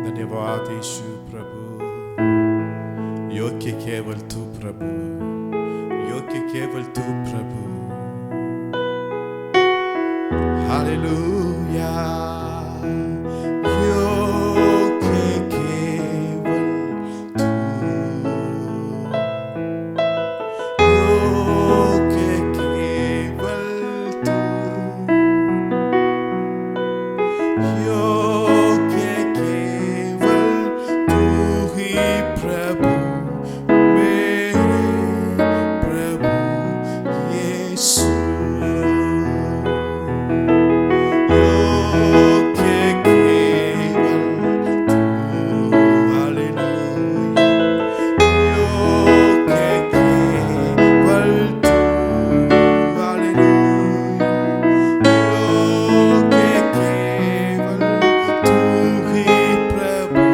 धन्यवाद यीशु प्रभु, योग्य केवल तू प्रभु, योग्य केवल तू प्रभु। हालेलुया। योग्य केवल तू, योग्य केवल तू, योग्य केवल तू ही प्रभु, मेरे प्रभु यीशु। योग्य केवल तू, हालेलुया। योग्य केवल तू, हालेलुया। योग्य केवल तू ही प्रभु,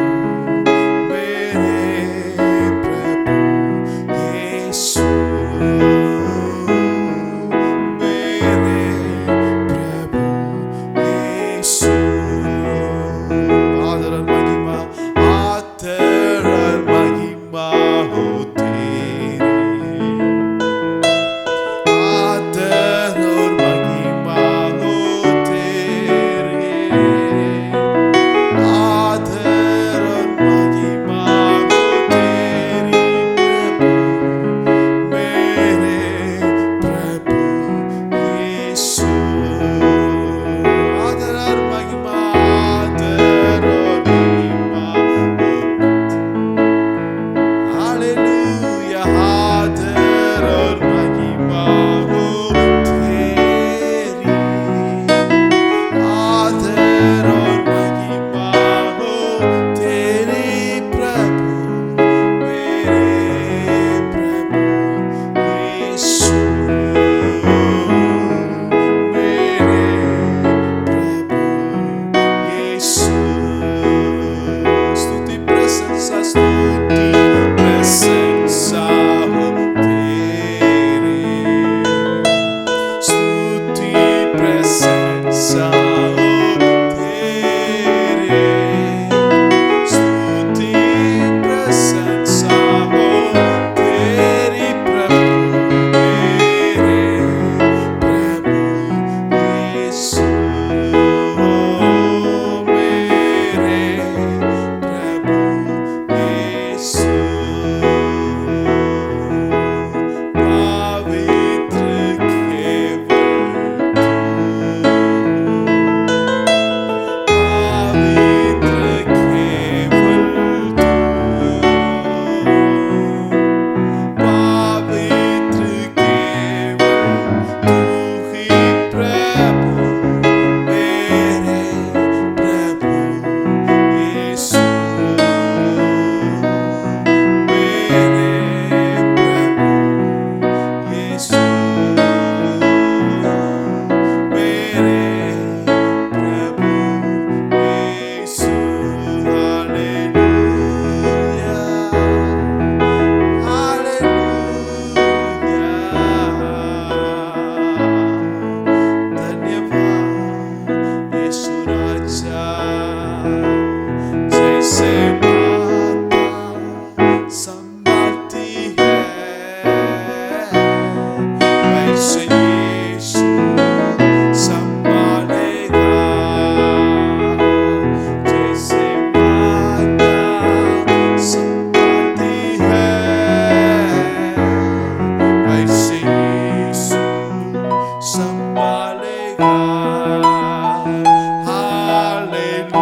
मेरे प्रभु यीशु, मेरे प्रभु यीशु। आदर और महिमा, आदर और महिमा हो तेरी, आदर और महिमा हो तेरी, आदर और महिमा हो तेरी प्रभु, मेरे प्रभु यीशु। आदर और महिमा, आदर और महिमा हो, हालेलुया। आदर और महिमा हो तेरी, आदर और महिमा हो तेरी प्रभु, मेरे प्रभु यीशु, मेरे प्रभु यीशु। स्तुति प्रशंसा, स्तुति प्रशंसा हो तेरी, स्तुति प्रशंसा हो तेरी, स्तुति प्रशंसा हो तेरी प्रभु, मेरे प्रभु यीशु, मेरे प्रभु यीशु। पवित्र केवल तू, पवित्र केवल तू, पवित्र केवल तू ही प्रभु, मेरे प्रभु यीशु, मेरे प्रभु यीशु, मेरे प्रभु यीशु। Hallelujah, hallelujah. धन्यवाद यीशु राजा, जैसे माता संभालती है, वैसे यीशु संभालेगा। जैसे माता संभालती है, वैसे यीशु संभालेगा। हालेलुया,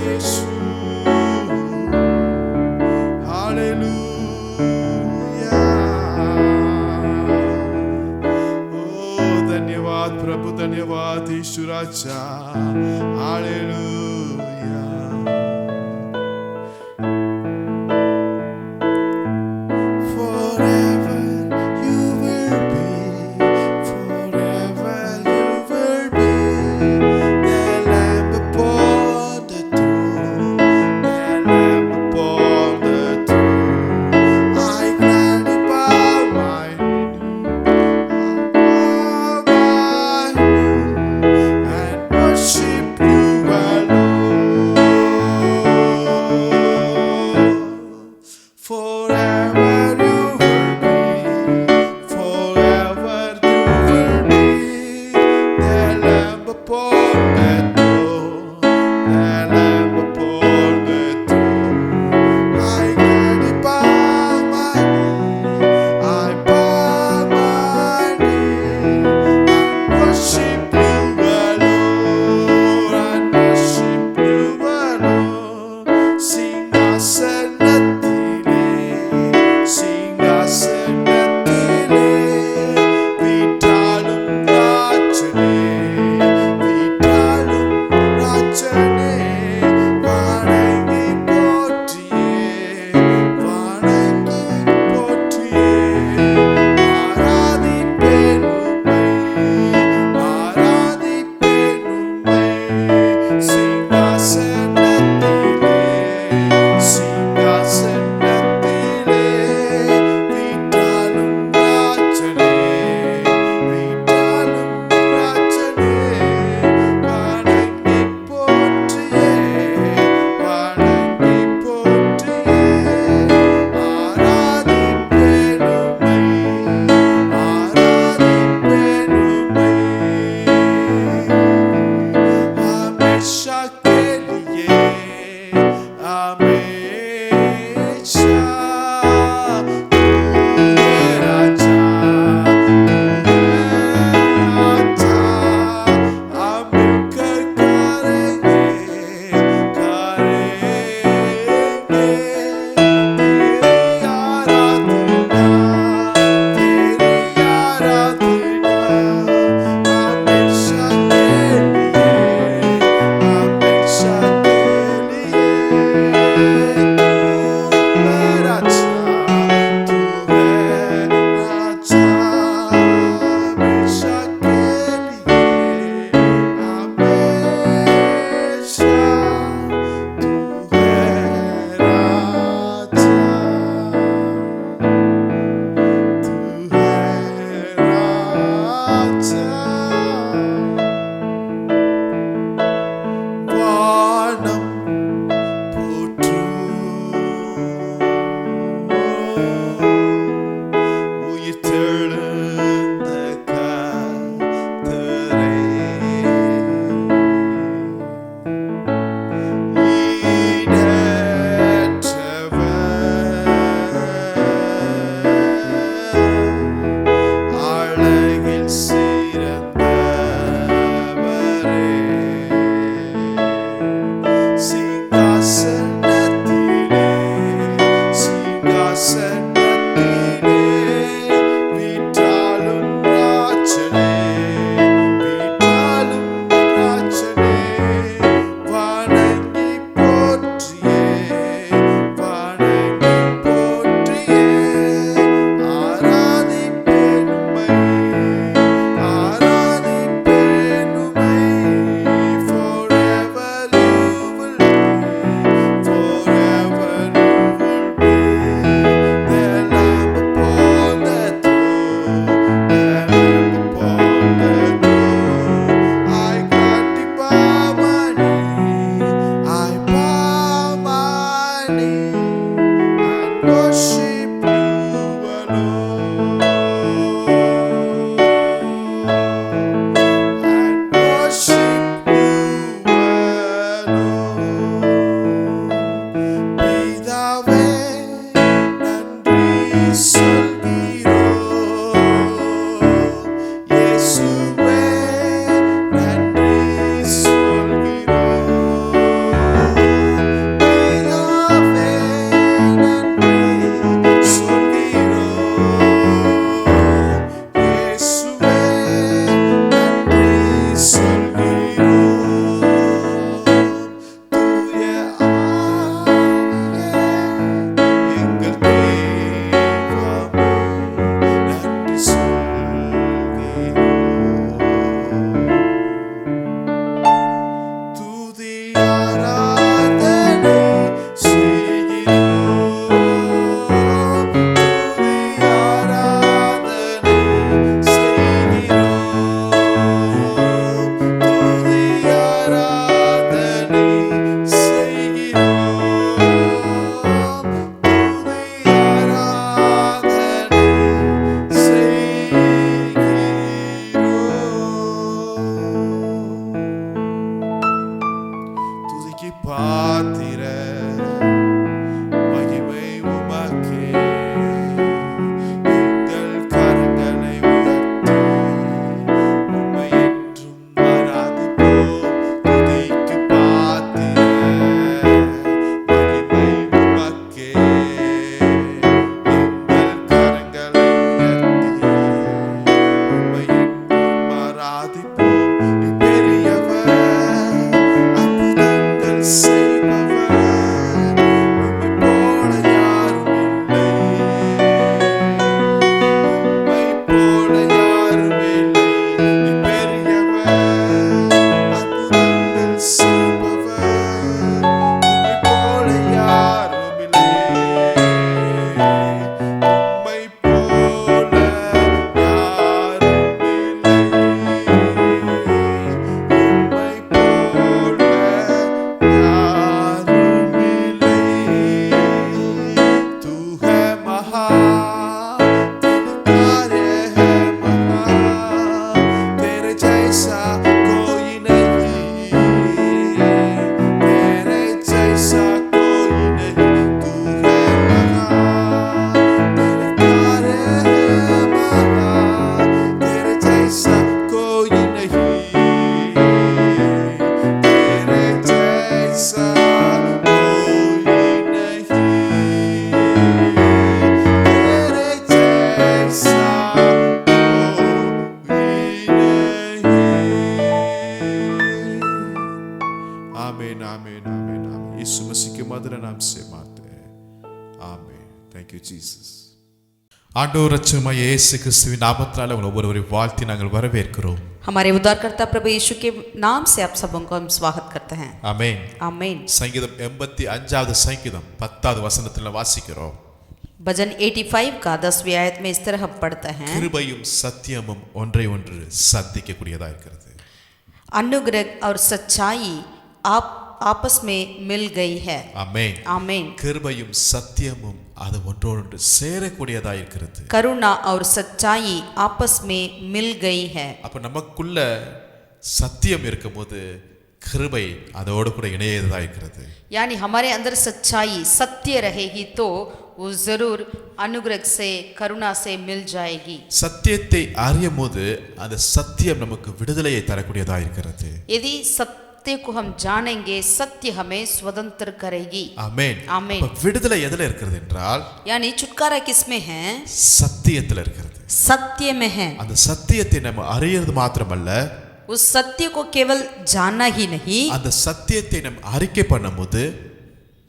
यीशु हालेलुया ओ धन्यवाद प्रभु धन्यवाद यीशु राजा hallelujah forever you will be forever you will be the lamb upon the throne the lamb upon the throne I gladly bow my knee and worship you alone பாத்திர மகிமை உமக்கே எங்கள் கரங்களை உயர்த்தி உம்மை என்றும் ஆராதிப்போம் துதிக்கு பாத்திர மகிமை உமக்கே எங்கள் கரங்களை உயர்த்தி உம்மை என்றும் ஆராதிப்போம் பெரியவர் அற்புதங்கள் செய்பவர் உம்மை போல யாரும் இல்லை உம்மை போல யாரும் இல்லை பெரியவர் அற்புதங்கள் செய்பவர் உம்மை போல யாரும் இல்லை உம்மை போல யாரும் இல்லை உம்மை போல யாரும் இல்லை तू है महान तेरे कार्य है महान तेरे जैसा कोई नहीं तेरे जैसा कोई नहीं तू है महान तेरे कार्य है महान तेरे जैसा कोई नहीं तेरे जैसा कोई नहीं तेरे जैसा कोई नहीं आमीन आमीन आमीन आमीन यीशु मसीह के मधुर नाम से मांगते हैं आमीन थैंक यू जीसस ஆண்டவர் ரட்சகமாய் இயேசு கிறிஸ்துவின் நாமத்தினால உங்களை ஒவ்வொருவரையும் வாழ்த்தி நாங்கள் வரவேற்கிறோம் हमारे उद्धारकर्ता प्रभु यीशु के नाम से आप सबों को हम स्वागत करते हैं ஆமென் आमीन। சங்கீதம் 85வது சங்கீதம் 10வது வசனத்தில் வாசிக்கிறோம் भजन 85 का 10वीं आयत में इस तरह हम पढ़ते हैं கிருபையும் சத்தியமும் ஒன்றை ஒன்று சந்திக்கக்கூடியதா இருக்கிறது अनुग्रह और सच्चाई आप आपस में मिल गई है ஆமென் आमीन। கிருபையும் சத்தியமும் அது ஒன்றோடு சேரக்கூடியதா இருக்கிறது करुणा और सच्चाई आपस में मिल गई है அப்ப நமக்குள்ள சத்தியம் இருக்கும்போது கிருபை அதோடு கூட இணையதா இருக்கிறது यानी हमारे अंदर सच्चाई सत्य रहेगी तो वो जरूर अनुग्रह से करुणा से मिल जाएगी। சத்தியத்தை அறியும் போது அந்த சத்தியம் நமக்கு விடுதலையை தரக்கூடியதா இருக்கிறது यदि सत्य को हम जानेंगे सत्य हमें स्वतंत्र करेगी ஆமென் आमीन। அப்ப விடுதலை எதுல இருக்கிறது என்றால் यानी छुटकारा किसमें है சத்தியத்துல இருக்கிறது सत्य में है। அந்த சத்தியத்தை நம்ம அறியறது மாத்திரமல்ல उस सत्य को केवल जानना ही नहीं அந்த சத்தியத்தை நம்ம அறிக்கை பண்ணும்போது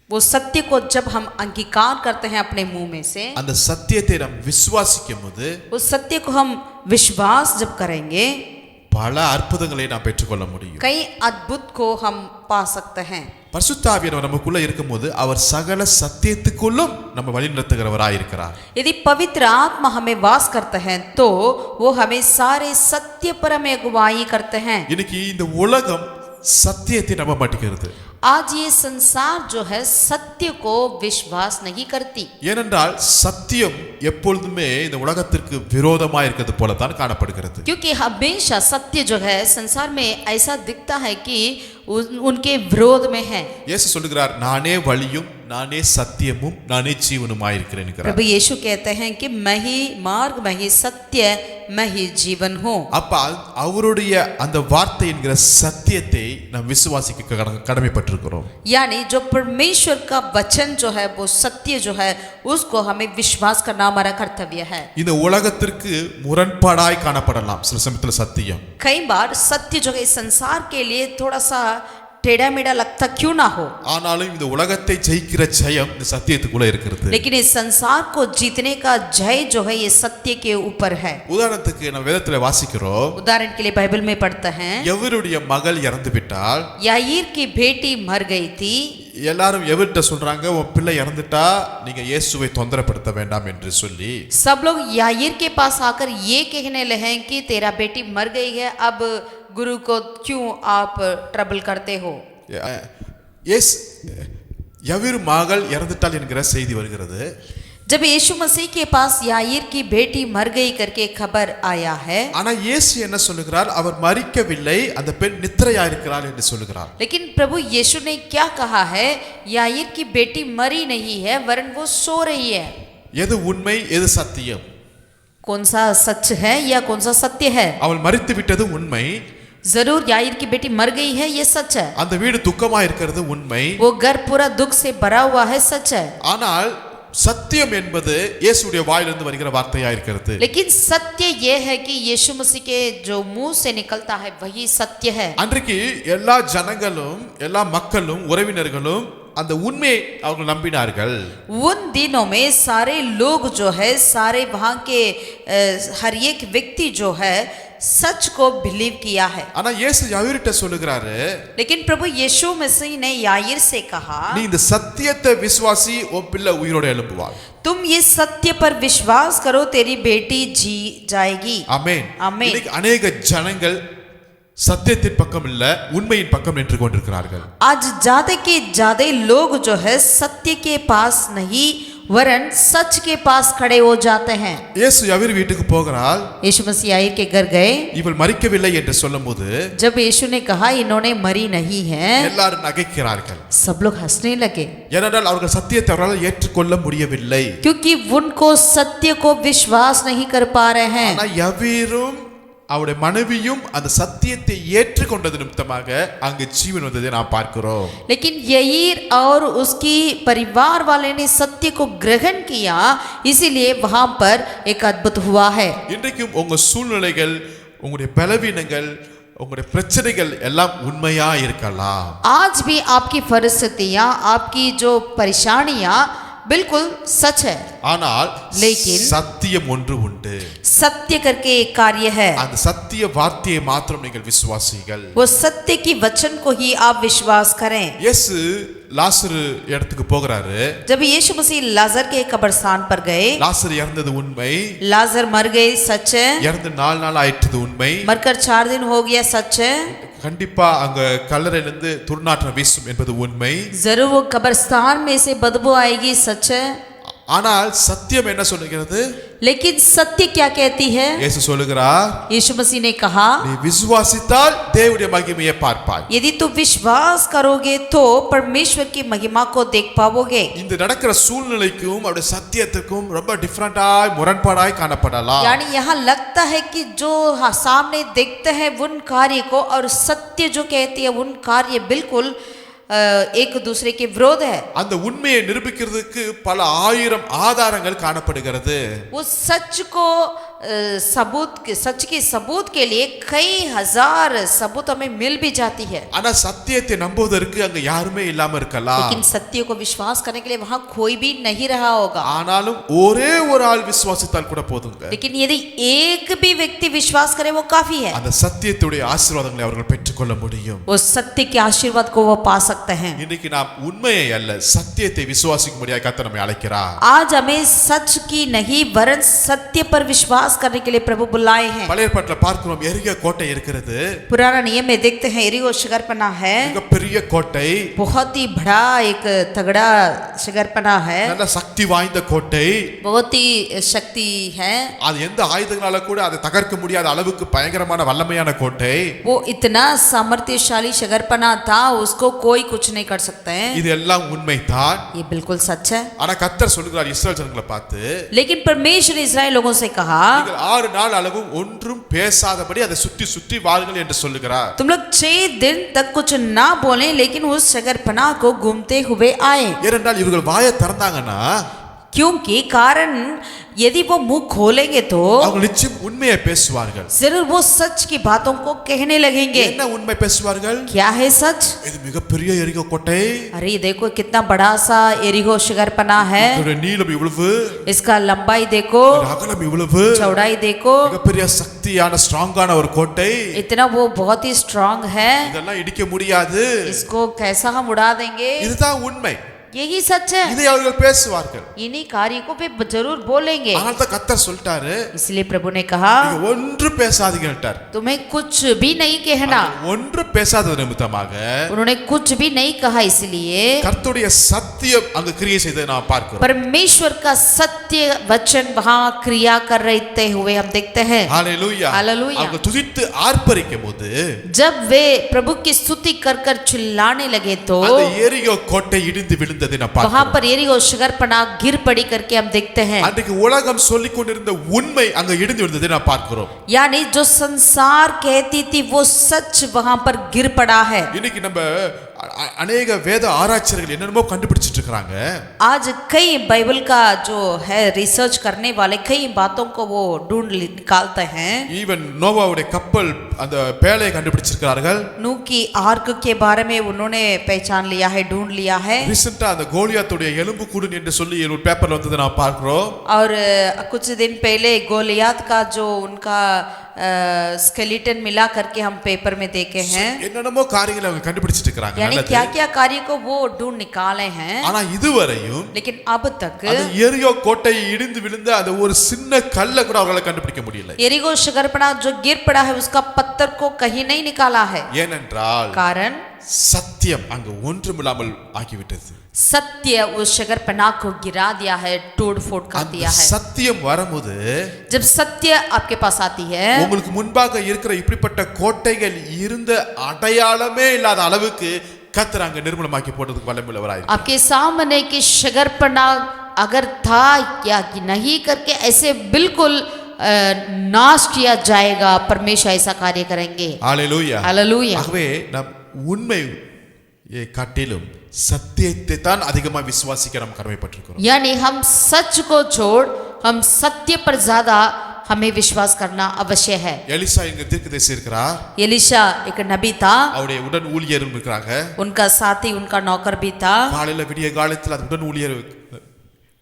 वो सत्य को जब हम अंगीकार करते हैं अपने मुंह में से அந்த சத்தியத்தை நாம் விசுவாசிக்கும்போது उस सत्य को हम विश्वास जब करेंगे பல அற்புதங்களை நாம் பெற்றுக்கொள்ள முடியும் कई अद्भुत को हम पा सकते हैं। பரிசுத்த ஆவியானவர் நமக்குள்ள இருக்கும்போது அவர் சகல சத்தியத்துக்குள்ளும் நம்ம வழிநடத்துகிறவராய் இருக்கிறார் यदि पवित्र आत्मा हमें वास करते हैं तो वो हमें सारे सत्य पर हमें अगुवाई करते हैं। இன்னைக்கு இந்த உலகம் சத்தியத்தை நம்ப மாட்டேங்கிறது आज ये संसार जो है सत्य को विश्वास नहीं करती ஏனென்றால் சத்தியம் எப்பொழுதுமே இந்த உலகத்திற்கு விரோதமாக இருக்கிறது போல தான் காணப்படுகிறது क्योंकि हमेशा सत्य जो है संसार में ऐसा दिखता है कि उनके विरोध में है। இயேசு சொல்லுகிறார் நானே வழியும் நானே சத்தியமும் நானே ஜீவனுமாய் இருக்கிறேன் என்கிறார்। प्रभु यीशु कहते हैं कि मैं ही मार्ग मैं ही सत्य मैं ही जीवन हूँ। அப்ப அவருடைய அந்த வார்த்தை என்கிற சத்தியத்தை நாம் விசுவாசிக்க கடமைப்பட்டிருக்கிறோம்। यानी जो परमेश्वर का वचन जो है वो सत्य जो है उसको हमें विश्वास करना हमारा कर्तव्य है। இந்த உலகத்திற்கு முரண்பாடாய் காணப்படலாம் சில சமயத்தில் சத்தியம்। कई बार सत्य जो है संसार के लिए थोड़ा सा टेढ़ा मेढ़ा लगता क्यों ना हो, ஆனாலும் இந்த உலகத்தை ஜெயிக்கிற ஜெயம் இந்த சத்தியத்துக்குள்ள இருக்கிறது। लेकिन इस संसार को जीतने का जय जो है ये सत्य के ऊपर है। உதாரணத்துக்கு நம்ம வேதத்துல வாசிக்கிறோம், उदाहरण के लिए बाइबल में पढ़ते हैं எவருடைய மகள் இறந்து விட்டால் याईर की बेटी मर गई थी। எல்லாரும் எவர்கிட்ட சொல்றாங்க உன் பிள்ளை இறந்துட்டா நீங்க இயேசுவை தொந்தரப்படுத்த வேண்டாம் என்று சொல்லி सब लोग याईर के पास आकर ये कहने लगे कि तेरा बेटी मर गई है, अब गुरु को क्यों आप ट्रबल करते हो। எவர் மகள் இறந்துட்டால் என்கிற செய்தி வருகிறது। जब यीशु मसीह के पास याईर की बेटी मर गई करके खबर आया है, ஆனா இயேசு என்ன சொல்லுகிறார்? அவர் மரிக்கவில்லை, அந்த பெண் நித்திரையா இருக்கிறாள் என்று சொல்லுகிறார். लेकिन प्रभु यीशु ने क्या कहा है? याईर की बेटी मरी नहीं है वरन वो सो रही है। எது உண்மை, எது சத்தியம்? कौन सा सच है या कौन सा सत्य है? அவள் மரித்து விட்டது உண்மை. जरूर याईर की बेटी मर गई है, ये सच है। அந்த வீடு துக்கமா இருக்கிறது உண்மை. वो घर पूरा दुख से भरा हुआ है, सच है। ஆனால் சத்தியம் என்பது இயேசுடைய வாயிலிருந்து வருகிற வார்த்தையா இருக்கிறது. लेकिन सत्य ये है कि यीशु मसीह के जो मुंह से निकलता है वही सत्य है। அன்றைக்கு எல்லா ஜனங்களும், எல்லா மக்களும், உறவினர்களும் அந்த உண்மையை அவர்கள் நம்பினார்கள். उन दिनों में सारे लोग जो है, सारे वहां के हर एक व्यक्ति जो है सच को बिलीव किया है। ஆனா இயேசு யாயிர்ட்ட சொல்லுகிறாரு, लेकिन प्रभु यीशु मसीह ने याईर से कहा, நீ இந்த சத்தியத்தை விசுவாசி, உன் பிள்ளை உயிரோட எழும்புவாள். तुम ये सत्य पर विश्वास करो, तेरी बेटी जी जाएगी। ஆமென். ஆமென். இன்னைக்கு अनेक ஜனங்கள் சத்தியத்தின் பக்கம் இல்ல, உண்மையின் பக்கம் நின்று கொண்டிருக்கிறார்கள். आज ज्यादा के ज्यादा लोग जो है सत्य के पास नहीं वरन सच के पास खड़े हो जाते हैं। இயேசு யாயிர் வீட்டுக்கு போகிறாள். यीशु मसीह याईर के घर गए। இவள் மரிக்கவில்லை என்று சொல்லும்போது जब यीशु ने कहा इन्होंने मरी नहीं है, எல்லாரும் நகைக்கிறார்கள். सब लोग हंसने लगे, ஏனென்றால் அவர்கள் சத்தியத்தை அவர்களால் ஏற்றுக்கொள்ள முடியவில்லை. क्योंकि उनको सत्य को विश्वास नहीं कर पा रहे हैं। ஆனா யாவீரும் அவருடைய மனைவியும் அந்த சத்தியத்தை ஏற்றுக்கொண்டது நிமித்தமாக அங்கு ஜீவன் வந்ததை நாம் பார்க்கிறோம். लेकिन याईर और उसकी परिवार वाले ने सत्य को ग्रहण किया, इसीलिए वहां पर एक अद्भुत हुआ है। இன்றைக்கும் உங்க சூழ்நிலைகள், உங்களுடைய பலவீனங்கள், உங்களுடைய பிரச்சனைகள் எல்லாம் உண்மையா இருக்கலாம். आज भी आपकी परिस्थितियां, आपकी जो परेशानियां बिल्कुल सच है, ஆனால் लेकिन சத்தியம் ஒன்று உண்டு. सत्य करके एक कार्य है। அந்த சத்திய வார்த்தையை மாத்திரம் நீங்கள் விசுவாசிகள். वो सत्य की वचन को ही आप विश्वास करें। இயேசு லாசரு இடத்துக்கு போகிறாரு. जब यीशु मसीह लाजर के कब्रिस्तान पर गए, லாசரு இறந்தது உண்மை. लाजर मर गए, सच है। இறந்து 4 நாள் ஆயிட்டது உண்மை. मरकर 4 दिन हो गया, सच है। கண்டிப்பா அங்க கல்லறையிலிருந்து துர்நாற்றம் வீசும் என்பது உண்மை. जरूर वो कब्रिस्तान में से बदबू आएगी, सच है। ஆனால் சத்தியம் என்ன சொல்லுகிறது? लेकिन सत्य क्या कहती है? இயேசு சொல்லுகிறார், यीशु मसीह ने कहा, நீ விசுவாசித்தால் தேவனுடைய மகிமையை பார்ப்பாய். यदि तू विश्वास करोगे तो परमेश्वर की महिमा को देख पाओगे। இந்த நடக்கிற சூழ்நிலைக்கும் அவருடைய சத்தியத்துக்கும் ரொம்ப டிஃபரண்டாய், முரண்பாடாய் காணப்படலாம். यानी यहाँ लगता है कि जो सामने देखते हैं उन कार्य को और सत्य जो कहती है उन कार्य बिल्कुल एक दूसरे के विरोध है। அந்த உண்மையை நிரூபிக்கிறதுக்கு பல ஆயிரம் ஆதாரங்கள் காணப்படுகிறது. उस सच को सच के सबूत के लिए कई हजार सबूत हमें मिल भी जाती है। ஆனா சத்தியத்தை நம்புவதற்கு அங்க யாருமே இல்லாம இருக்கலாம். लेकिन सत्य को विश्वास करने के लिए वहां कोई भी नहीं रहा होगा। ஆனாலும் ஒரே ஒரு ஆள் விசுவாசித்தால் கூட போதுங்க. लेकिन यदि एक भी व्यक्ति विश्वास करे वो काफी है। அந்த சத்தியத்துடைய ஆசீர்வாதங்களை அவர்கள் பெற்றுக்கொள்ள முடியும். वो सत्य के आशीर्वाद को वो पा सकते हैं। இன்னைக்கு நாம் உண்மையை அல்ல, சத்தியத்தை விசுவாசிக்கும்படியாக கர்த்தர் நம்மை அழைக்கிறார். आज हमें सच की नहीं वरन सत्य पर विश्वास करने के लिए प्रभु बुलाए हैं। பழைய ஏற்பாட்டில் பார்க்கிறோம், எரிகோ கோட்டை இருக்கிறது. पुराना नियम में देखते हैं एरिगो शिखरपना है, மிகப்பெரிய கோட்டை, बहुत ही बड़ा एक तगड़ा शिखरपना है, நல்ல சக்தி வாய்ந்த கோட்டை. बहुत ही शक्ति है। அது எந்த ஆயுதங்களால கூட அதை தகர்க்க முடியாத அளவுக்கு பயங்கரமான வல்லமையான கோட்டை. वो इतना सामर्थ्यशाली शिखरपना था, उसको कोई कुछ नहीं कर सकते हैं। இது எல்லாம் உண்மைதான். ये बिल्कुल सच है। ஆனா கர்த்தர் சொல்லுகிறார் இஸ்ரவேல் ஜனங்களை பார்த்து, लेकिन परमेश्वर इस्राएल लोगों से कहा, நீங்கள் 6 நாள் அளவும் ஒன்றும் பேசாதபடி அதை சுற்றி சுற்றி வாருங்கள் என்று சொல்லுகிறார். तुम लोग 6 दिन तक कुछ ना बोले लेकिन उस शिखरपना को घूमते हुए आए। ஏனென்றால் இவர்கள் வாயை திறந்தாங்கன்னா, क्योंकि कारण यदि वो मुंह खोलेंगे तो அவங்க நிச்சயம் உண்மையை பேசுவார்கள். जरूर वो सच की बातों को कहने लगेंगे। என்ன உண்மை பேசுவார்கள்? क्या है सच? இது மிகப்பெரிய எரிகோ கோட்டை. अरे देखो कितना बड़ा सा एरिगो शिखरपना है, இதோட நீளம் இவ்வளவு, इसका लंबाई देखो, அகலம் இவ்வளவு, चौड़ाई देखो, மிகப்பெரிய சக்தியான ஸ்ட்ராங்கான ஒரு கோட்டை. इतना वो बहुत ही स्ट्रांग है, இதெல்லாம் இடிக்க முடியாது. इसको कैसा हम उड़ा देंगे? இதுதான் உண்மை. यही सच है। இதை அவர்கள் பேசுவார்கள். इन्हीं कार्यों को वे जरूर बोलेंगे। ஆனால் தான் கர்த்தர் சொல்லிட்டாரு, इसलिए प्रभु ने कहा நீங்க ஒன்று பேசாதீங்கன்றார். तुम्हें कुछ भी नहीं कहना। ஒன்று பேசாதது நிமித்தமாக उन्होंने कुछ भी नहीं कहा, इसलिए கர்த்தருடைய சத்தியம் அங்கு கிரியை செய்ததை நாம் பார்க்கிறோம். परमेश्वर का सत्य वचन वहां क्रिया कर रहते हुए हम देखते हैं। ஹalleluya. हालेलुया। அவங்க துதித்து ஆர்ப்பரிக்கும்போது जब वे प्रभु की स्तुति कर कर चिल्लाने लगे तो அந்த எரிகோ கோட்டை இடிந்து விழுந்ததை நாம் वहां பார்க்கிறோம். पर यरीहो शहरपनाह गिर पड़ी करके हम देखते हैं। அன்றைக்கு உலகம் சொல்லிக் கொண்டிருந்த உண்மை அங்க இடிந்து விழுந்ததை நாம் பார்க்கிறோம். यानी जो संसार कहती थी वो सच वहां पर गिर पड़ा है। இன்னைக்கு நம்ம अनेक வேத ஆராய்ச்சியாளர்கள் என்னென்னமோ கண்டுபிடிச்சிட்டு இருக்காங்க. आज कई बाइबल का जो है रिसर्च करने वाले कई बातों को वो ढूंढ निकालते हैं। ஈவன் நோவாவுடைய கப்பல் அந்த பேழையை கண்டுபிடிச்சிருக்கார்கள். नूह की आर्क के बारे में उन्होंने पहचान लिया है, ढूंढ लिया है। ரீசெண்டா அந்த கோலியாத்துடைய எலும்பு கூடு என்று சொல்லி ஒரு பேப்பர்ல வந்ததை நான் பார்க்கிறோம். और कुछ दिन पहले गोलियात का जो उनका स्केलेटन मिला करके हम पेपर में देखे हैं। என்னென்னமோ காரியங்களை அவங்க கண்டுபிடிச்சிட்டு இருக்காங்க. यानी क्या क्या कार्य को वो ढूंढ निकाले हैं। ஆனா இதுவரையும் लेकिन अब तक அந்த எரிகோ கோட்டை இடிந்து விழுந்த அந்த ஒரு சின்ன கல்லை கூட அவங்களால கண்டுபிடிக்க முடியல. यरीहो शहरपनाह जो गिर पड़ा है उसका पत्थर को कहीं नहीं निकाला है। ஏனென்றால் कारण சத்தியம் அங்கு ஒன்றுமில்லாமல் ஆகிவிட்டது. सत्य उस शहरपनाह को गिरा दिया है, तोड़ फोड़ कर दिया है। சத்தியம் வரும்போது जब सत्य आपके पास आती है, உங்களுக்கு முன்பாக இருக்கிற இப்படிப்பட்ட கோட்டைகள் இருந்த அடையாளமே இல்லாத அளவுக்கு கர்த்தர் அங்க நிர்மூலமாக்கி போடுறதுக்கு வல்லமையுள்ளவராய் आपके सामने की शहरपनाह अगर था या नहीं करके ऐसे बिल्कुल नाश किया जाएगा। परमेश्वर ऐसा कार्य करेंगे। ஹalleluya. हालेलुया। ஆகவே நாம் உண்மையை காட்டிலும் சத்தியத்தை தான் அதிகமாக விசுவாசிக்க நாம் கடமைப்பட்டிருக்கிறோம். यानी हम सच को छोड़ हम सत्य पर ज्यादा हमें विश्वास करना अवश्य है। எலிசா இங்க தீர்க்கதரிசி இருக்கிறார். एलिशा एक नबी था, அவருடைய உடன் ஊழியரும் இருக்கிறாங்க. उनका साथी उनका नौकर भी था। காலையில விடிய காலத்தில் அந்த உடன் ஊழியர்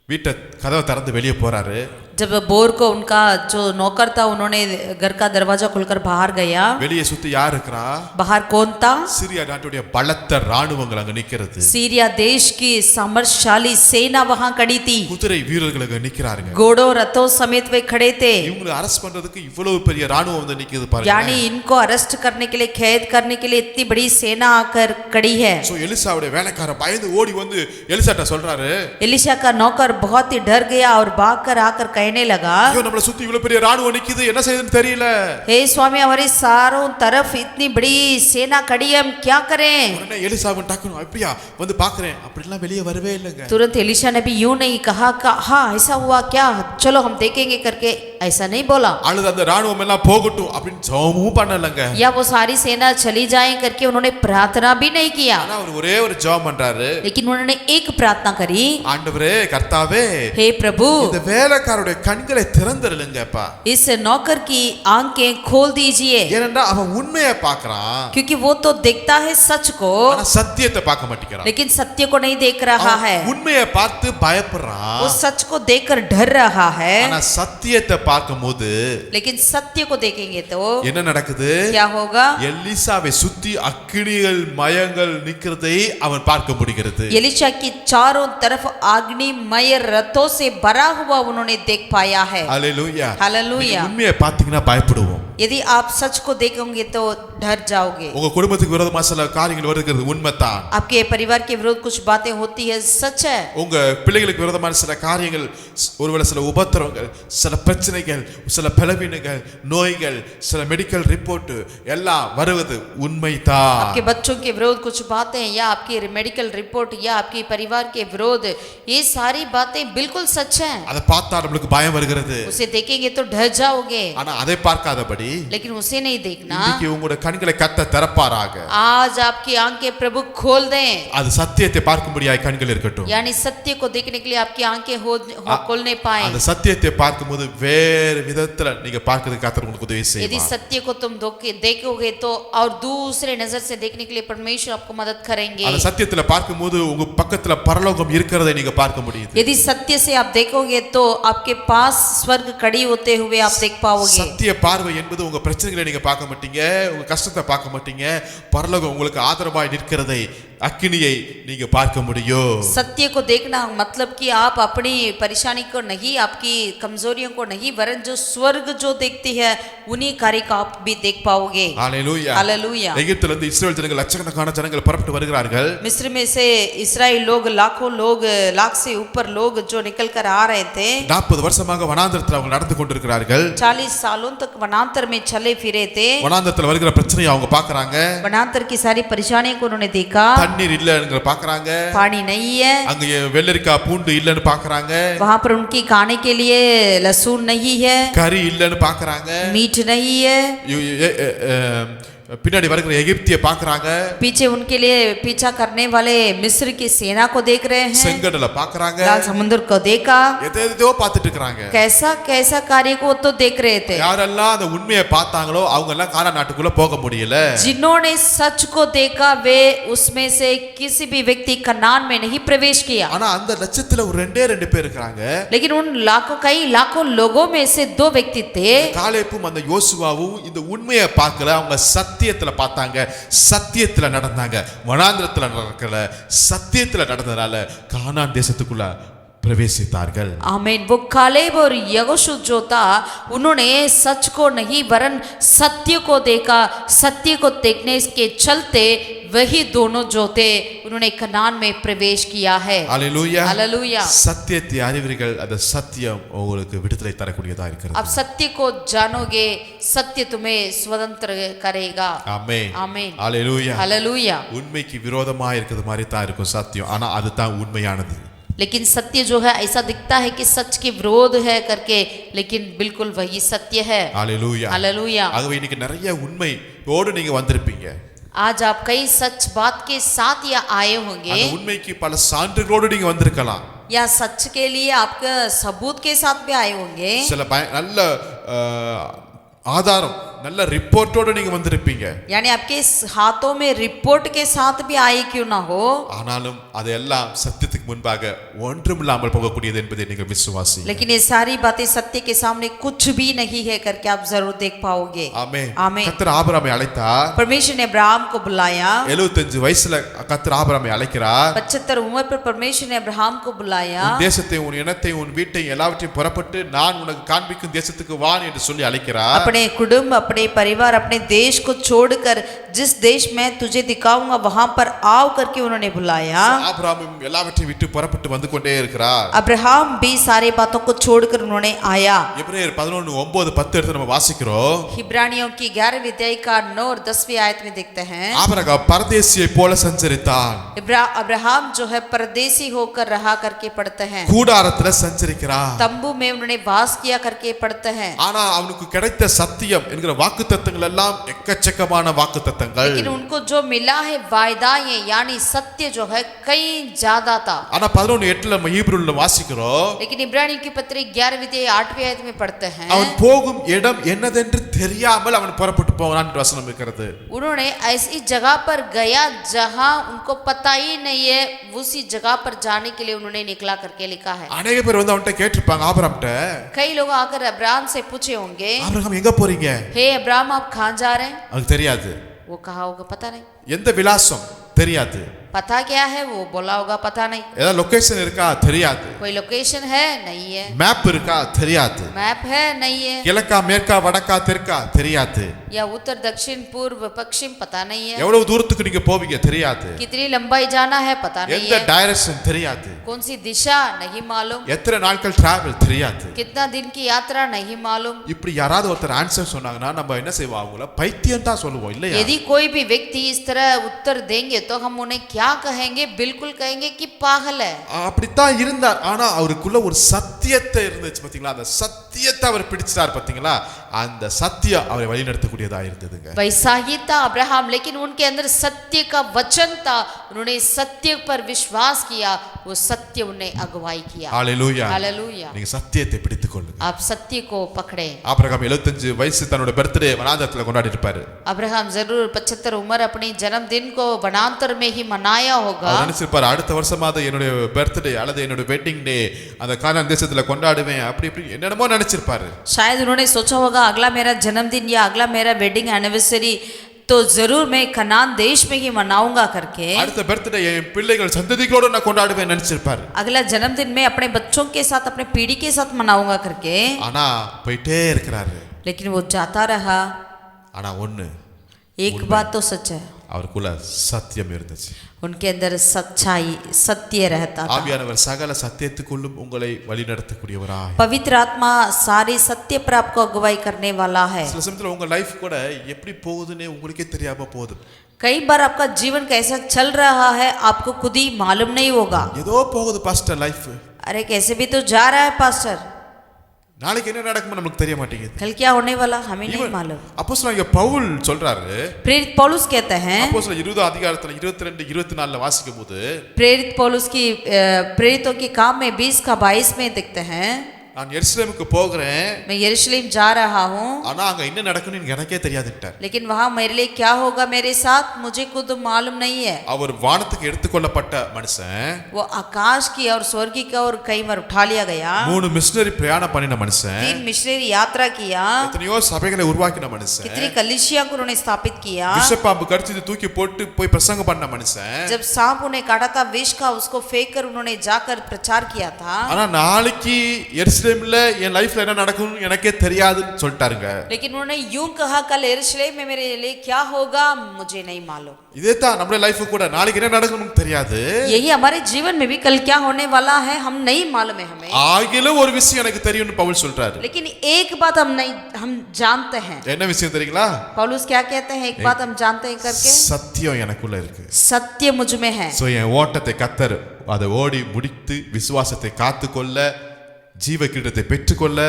வீட்டை கதவை திறந்து வெளியே போறாரு. जब बोर को उनका जो नौकर था उन्होंने घर का दरवाजा खोलकर बाहर गया। வெளியே சுத்தி யார் இருக்கறா? बाहर कौन था? சிரியா நாட்டுடைய பலத்த ராணுவங்கள் அங்க நிக்கிறது. सीरिया देश की सामर्थशाली सेना वहां खड़ी थी। குதிரை வீரர்கள் அங்க நிக்கிறாங்க. घोड़ों रथों समेत वे खड़े थे। இவங்களை அரெஸ்ட் பண்றதுக்கு இவ்வளவு பெரிய ராணுவம் வந்து நிக்குது பாருங்க. यानी इनको अरेस्ट करने के लिए, कैद करने के लिए इतनी बड़ी सेना आकर खड़ी है। சோ எலிசாவுடைய வேலைக்காரன் பயந்து ஓடி வந்து எலிசாட்ட சொல்றாரு, एलिशा का नौकर बहुत ही डर गया और भागकर आकर कहने लगा, ஐயோ நம்மள சுத்தி இவ்வளவு பெரிய ராணுவம் நிக்குது, என்ன செய்யணும்னு தெரியல. हे स्वामी हमारे चारों तरफ इतनी बड़ी सेना खड़ी है, हम क्या करें? உடனே எலிசாவும் டக்குனு அப்படியா வந்து பார்க்கறேன் அப்படிலாம் வெளியே வரவே இல்லங்க. तुरंत एलिशा ने भी यूं नहीं कहा हाँ ऐसा हुआ क्या, चलो हम देखेंगे करके ऐसा नहीं बोला। அழுது அந்த ராணுவம் எல்லாம் போகட்டும் அப்படின்னு ஜெபமும் பண்ணலங்க. या वो सारी सेना चली जाए करके उन्होंने प्रार्थना भी नहीं किया। ஆனா அவர் ஒரே ஒரு ஜெபம் பண்றாரு. लेकिन उन्होंने एक प्रार्थना करी, ஆண்டவரே கர்த்தாவே हे प्रभु இந்த வேலைக்காரருடைய கண்களை திறந்திருங்கப்பா. इस नौकर की आंखें खोल दीजिए। ஏனென்றா அவன் உண்மையை பார்க்கறான், क्योंकि वो तो देखता है सच को, ஆனா சத்தியத்தை பார்க்க மாட்டேங்கிறான். लेकिन सत्य को नहीं देख रहा है। உண்மையை பார்த்து பயப்படுறான், वो सच को देखकर डर रहा है। ஆனா சத்தியத்தை பார்க்கும்போது लेकिन सत्य को देखेंगे तो என்ன நடக்குது? क्या होगा? எலிசாவை சுத்தி அக்கினிகள் மயங்கள் நிக்கிறதை அவன் பார்க்க முடிகிறது. एलिशा की चारों तरफ अग्निमय रथों से भरा हुआ उन्होंने देख पाया है। ஹalleluya. हालेलुया। உண்மையை பார்த்தீங்கன்னா பயப்படுவோம். यदि आप सच को देखोगे तो डर जाओगे। உங்க குடும்பத்துக்கு விரோதமா சில காரியங்கள் வருகிறது உண்மைதான். आपके परिवार के विरुद्ध कुछ बातें होती है, सच है। உங்க பிள்ளைகளுக்கு விரோதமான சில காரியங்கள், ஒருவேளை சில உபத்திரவங்கள், சில பிரச்சனைகள், சில பலவீனங்கள், நோய்கள், சில மெடிக்கல் ரிப்போர்ட் எல்லாம் வருவது உண்மைதான். आपके बच्चों के विरोध कुछ बातें या आपकी मेडिकल रिपोर्ट या आपके परिवार के विरोध, ये सारी बातें बिल्कुल सच है। அதை பார்த்தா நம்மளுக்கு பயம் வருகிறது. उसे देखेंगे तो डर जाओगे, ஆனா அதை பார்க்காதபடி लेकिन उसे नहीं देखना। இன்னைக்கு உங்களுடைய கண்களை கர்த்தர் திறப்பாராக. आज आपकी आंखें प्रभु खोल दें। அது சத்தியத்தை பார்க்கும்படியாய் கண்கள் இருக்கட்டும். यानी सत्य को देखने के लिए आपकी आंखें खोलने पाए। அந்த சத்தியத்தை பார்க்கும்போது வேறு விதத்துல நீங்க பார்க்கிறதுக்கு கர்த்தர் உங்களுக்கு உதவி यदि செய்வார். सत्य को तुम देखोगे तो और दूसरे नजर से देखने के लिए परमेश्वर आपको मदद करेंगे। அந்த சத்தியத்துல பார்க்கும்போது உங்க பக்கத்துல பரலோகம் இருக்கிறதை நீங்க பார்க்க முடியுது. यदि सत्य से आप देखोगे तो आपके पास स्वर्ग खड़ी होते हुए आप देख पाओगे। சத்திய பார்வை என்பது உங்க பிரச்சனைகளை நீங்க பார்க்க மாட்டீங்க, உங்க கஷ்டத்தை பார்க்க மாட்டீங்க, பரலோகம் உங்களுக்கு ஆதரவாய் நிற்கிறதை அக்கினியை நீங்க பார்க்க முடியும். सत्य को देखना मतलब कि आप अपनी परेशानी को नहीं, आपकी कमजोरियों को नहीं, वरन जो स्वर्ग जो देखती है उन्हीं कार्य को आप भी देख पाओगे. ஹalleluya. हालेलूया. எகிப்திலிருந்து இஸ்ரவேல் ஜனங்கள் லட்சக்கணக்கான ஜனங்கள் புறப்பட்டு வருகிறார்கள். मिस्र में से इस्राएल लोग लाखों लोग, लाख से ऊपर लोग जो निकल कर आ रहे थे. 40 வருஷமாக வனாந்தரத்தில் அவங்க நடந்து கொண்டிருக்கிறார்கள். 40 सालों तक वनांतर में चले फिरे थे. வனாந்தரத்தில் வருகிற பிரச்சனையை அவங்க பார்க்கறாங்க. वनांतर की सारी परेशानियों को उन्होंने देखा. தண்ணீர் இல்லன்னு பார்க்கறாங்க. पानी नहीं है. அங்க வெள்ளரிக்காய் பூண்டு இல்லன்னு பார்க்கறாங்க. वहां पर उनकी खाने के लिए लहसुन नहीं है. கறி இல்லன்னு பார்க்கறாங்க. मीट नहीं है. பின்னாடி வருகிற எகிப்தியை பார்க்கறாங்க. पीछे उनके लिए पीछा करने वाले मिस्र की सेना को देख रहे हैं. செங்கடலை பார்க்கறாங்க. लाल समुद्र को देखा. எதேதோ பார்த்துட்டு இருக்காங்க. कैसा कैसा कार्य को तो देख रहे थे. யாரெல்லாம் அந்த உண்மையை பார்த்தாங்களோ அவங்க எல்லாம் கானான் நாட்டுக்குள்ள போக முடியல. जिन्होंने सच को देखा वे उसमें से किसी भी व्यक्ति कनान में नहीं प्रवेश किया. ஆனா அந்த லட்சத்துல ஒரு ரெண்டு பேர் இருக்காங்க. लेकिन उन कई लाखों लोगों में से 2 व्यक्ति थे. காலேபும் அந்த யோசுவாவும் இந்த உண்மையை பார்க்கல, அவங்க சத்தியத்துல பார்த்தாங்க, சத்தியத்துல நடந்தாங்க. வனாந்திரத்துல நடக்கல, சத்தியத்துல நடந்ததால கானான் தேசத்துக்குள்ள प्रवेशिताர்கள். आमीन. वो कालेब और यहोशू जो था उन्होंने सच को नहीं वरन सत्य को देखा. सत्य को देखने के चलते वही दोनों जो थे उन्होंने कनान में प्रवेश किया है. हालेलुया. हालेलुया. சத்தியத்தை அறிவீர்கள், அந்த சத்தியம் உங்களுக்கு விடுதலை தரக்கூடியதா இருக்கிறது. अब सत्य को जानोगे, सत्य तुम्हें स्वतंत्र करेगा. ஆமென். आमीन. हालेलुया. हालेलुया. உண்மைக்கு விரோதமா இருக்கிறது மாதிரி தான் இருக்கும் சத்தியம், ஆனா அதுதான் உண்மையானது. लेकिन सत्य जो है ऐसा दिखता है कि सच के विरोध है करके, लेकिन बिल्कुल वही सत्य है. हालेलुया. हालेलुया. ஆகவே இன்னைக்கு நிறைய உண்மையோடு நீங்க வந்திருப்பீங்க. आज आप कई सच बात के साथ या आए होंगे, அந்த உண்மைக்கு பல சான்றுகளோடு நீங்க வந்திருக்கலாம். या सच के लिए आपका सबूत के साथ भी आए होंगे. சில நல்ல ஆதாரம், நல்ல ரிப்போர்ட்டோட நீங்க வந்திருப்பீங்க. यानी आपके हाथों में रिपोर्ट के साथ भी आए क्यों ना हो, ஆனாலும் அதெல்லாம் சத்தியத்துக்கு முன்பாக ஒன்றுமில்லாமல் போகக்கூடியது என்பதை நீங்கள் விசுவாசி. लेकिन ये सारी बातें सत्य के सामने कुछ भी नहीं है करके आप जरूर देख पाओगे. ஆமென். आमीन. கர்த்தர் ஆபிரகாமை அழைத்தார். परमेश्वर ने अब्राहम को बुलाया. 75 வயசுல கர்த்தர் ஆபிரகாமை அழைக்கிறார். 75 उम्र पर परमेश्वर ने अब्राहम को बुलाया. உன் தேசத்தை, உன் இனத்தை, உன் வீட்டை எல்லாவற்றையும் புறப்பட்டு நான் உனக்கு காண்பிக்கும் தேசத்துக்கு வா என்று சொல்லி அழைக்கிறார். अपने कुटुंब, अपने परिवार, अपने देश को छोड़कर जिस देश में तुझे दिखाऊंगा वहां पर आओ करके उन्होंने बुलाया. ஆபிரகாம் எல்லாவற்றையும் விட்டு புறப்பட்டு வந்து கொண்டே இருக்கிறார். अब्राहम भी सारे बातों को छोड़कर उन्होंने आया. எபிரேயர் 11:9-10 எடுத்து நம்ம வாசிக்கிறோம். हिब्रानियों की 11वीं अध्याय का 9 और 10वीं आयत में देखते हैं. ஆபிரகாம் பரதேசியை போல சஞ்சரித்தான். अब्राहम जो है परदेसी होकर रहा करके पढ़ते हैं. கூடாரத்துல சஞ்சரிக்கிறான். तंबू में उन्होंने वास किया करके पढ़ते हैं. ஆனா அவனுக்கு கிடைத்த சத்தியம் என்கிற வாக்குத்தத்தங்கள் எல்லாம் எக்கச்சக்கமான வாக்குத்தத்தங்கள். लेकिन उनको जो मिला है वायदाएं यानी सत्य जो है कई ज्यादा था. ஆனா 11:8 நம்ம ஹீப்ரூல வாசிக்கிறோம். लेकिन इब्रानियों की पत्री 11वीं अध्याय 8वीं आयत में पढ़ते हैं. அவன் போகும் இடம் என்னதென்று தெரியாமல் அவன் புறப்பட்டு போனான் என்று வசனம் இருக்கிறது. उन्होंने ऐसी जगह पर गया जहां उनको पता ही नहीं है, उसी जगह पर जाने के लिए उन्होंने निकला करके लिखा है. अनेक பேர் வந்து அவன்கிட்ட கேட்டிருப்பாங்க ஆபிரகாம்கிட்ட. कई लोग आकर अब्राहम से पूछे होंगे, ஆபிரகாம் எங்க போறீங்க? हे अब्राहम आप कहां जा रहे हैं? அவனுக்கு தெரியாது. वो कहा होगा पता नहीं. எந்த விலாசம் தெரியாது. पता क्या है वो बोला होगा पता नहीं. ஏதாவது லொகேஷன் இருக்கா தெரியாது. कोई लोकेशन है नहीं है. மேப் இருக்கா தெரியாது. मैप है नहीं है. கிழக்கா மேற்கா வடக்கா தெற்கா தெரியாது. या उत्तर दक्षिण पूर्व पश्चिम पता नहीं है. எவ்வளவு தூரத்துக்கு நீங்க போவீங்க தெரியாது. कितनी लंबाई जाना है पता नहीं எந்த है. டைரக்ஷன் தெரியாது. कौन सी दिशा नहीं मालूम. எத்தனை நாட்கள் டிராவல் தெரியாது. कितना दिन की यात्रा नहीं मालूम. இப்படி யாராவது ஒருத்தர் ஆன்சர் சொன்னாங்கன்னா நம்ம என்ன செய்வோம்? அவங்கள பைத்தியம் தான் சொல்லுவோம் இல்லையா? यदि कोई भी व्यक्ति इस तरह उत्तर देंगे तो हम उन्हें क्या कहेंगे? बिल्कुल कहेंगे कि पागल है. அப்படித்தான் இருந்தார். ஆனா அவருக்குள்ள ஒரு சத்தியத்தை இருந்துச்சு பாத்தீங்களா? அந்த சத்தியத்தை அவர் பிடிச்சார் பாத்தீங்களா? அந்த சத்தியம் அவரை வழிநடத்தக்கூடியதா இருந்ததுங்க. वैसा ही था अब्राहम, लेकिन उनके अंदर सत्य का वचन था. उन्होंने सत्य पर विश्वास किया, वो सत्य उन्हें अगुवाई किया. ஹalleluya. हालेलुया. நீங்க சத்தியத்தை பிடித்துக் கொள்ளுங்க. आप सत्य को पकड़े. ஆபிரகாம் 75 வயசு தன்னோட பர்த்டே வனாந்தரத்துல கொண்டாடி இருப்பாரு. अब्राहम जरूर 75 उम्र अपनी जन्मदिन को वनांतर में ही मनाया होगा. நினைச்சிருப்பாரு அடுத்த வருஷமாவது என்னுடைய பர்த்டே அல்லது என்னோட வெட்டிங் டே அந்த கானான் தேசத்துல கொண்டாடுவேன் அப்படி இப்படி என்னென்னமோ நினைச்சிருப்பாரு. शायद उन्होंने सोचा होगा अगला मेरा जन्मदिन या अगला मेरा वेडिंग एनिवर्सरी तो जरूर मैं कनान देश में ही मनाऊंगा करके அடுத்த பர்த்டே என் பிள்ளைகள் சந்ததிகளோட நான் கொண்டாடுவேன் நினைச்சிருப்பாரு. अगला जन्मदिन में अपने बच्चों के साथ अपने पीढ़ी के साथ मनाऊंगा करके ஆனா போயிட்டே இருக்கிறாரு. लेकिन वो जाता रहा. ஆனா ஒண்ணு एक बात तो सच है, அவருக்குள்ள சத்தியம் இருந்துச்சு. उनके अंदर सच्चाई सत्य रहता था. ஆவியானவர் சகல சத்தியத்துக்குள்ளும் உங்களை வழிநடத்தக்கூடியவராய். पवित्र आत्मा सारी सत्य पर आपको अगुवाई करने वाला है. சில சமயத்துல உங்க லைஃப் கூட எப்படி போகுதுன்னே உங்களுக்கே தெரியாம போகுது. कई बार आपका जीवन कैसा चल रहा है आपको खुद ही मालूम नहीं होगा. ஏதோ போகுது பாஸ்டர் லைஃப். अरे कैसे भी तो जा रहा है पास्टर, நாளைக்கு என்ன நடக்கும்னு நமக்கு தெரிய மாட்டேங்குது. कल क्या होने वाला हमें नहीं मालूम. அப்போஸ்தலனாகிய பவுல் சொல்றாரு, प्रेरित पौलुस कहते हैं, அப்போஸ்தலர் 20 அதிகாரத்துல 22 24ல வாசிக்கும்போது प्रेरित पौलुस की प्रेरितों के काम में 20 का 22 में देखते हैं, நான் எருசலேமுக்கு போகிறேன், मैं यरूशलेम जा रहा हूँ, ஆனா அங்க என்ன நடக்கும்னு எனக்கே தெரியாதுட்டார். लेकिन वहां मेरे लिए क्या होगा मेरे साथ मुझे खुद मालूम नहीं है. அவர் வானத்துக்கு எடுத்துக்கொள்ளப்பட்ட மனுஷன், वो आकाश की और स्वर्ग की और कई बार उठा लिया गया. 3 மிஷனரி பிரயாணம் பண்ணின மனுஷன், 3 मिशनरी यात्रा किया, எத்தனையோ சபைகளை உருவாக்கின மனுஷன், कितनी कलीसिया को उन्होंने स्थापित किया. விஷப்பாம்பு கடிச்சு தூக்கி போட்டு போய் பிரசங்கம் பண்ண மனுஷன், जब सांप उन्हें काटा था विष का उसको फेंक कर उन्होंने जाकर प्रचार किया था. ஆனா நாளைக்கு எருசலேம்ல என் லைஃப்ல என்ன நடக்கும்னு எனக்கே தெரியாதுன்னு சொல்லிட்டாருங்க. लेकिन उन्होंने यूं कहा कल यरूशलेम में मेरे लिए क्या होगा मुझे नहीं मालूम. இதே தான் நம்மளோட லைஃப் கூட நாளைக்கு என்ன நடக்கும்னு தெரியாது. यही हमारे जीवन में भी कल क्या होने वाला है हम नहीं मालूम है हमें. ஆகிலும் ஒரு விஷயம் எனக்கு தெரியும்னு பவுல் சொல்றாரு. लेकिन एक बात हम जानते हैं. என்ன விஷயம் தெரியுங்களா? पौलुस क्या कहते हैं, एक बात हम जानते हैं करके, சத்தியம் எனக்குள்ள இருக்கு. सत्य मुझ में है. சோ என் ஓட்டத்தை கத்தர் அதை ஓடி முடித்து விசுவாசத்தை காத்துக்கொள்ள ஜீவ கிரீடத்தை பெற்றுக்கொள்ள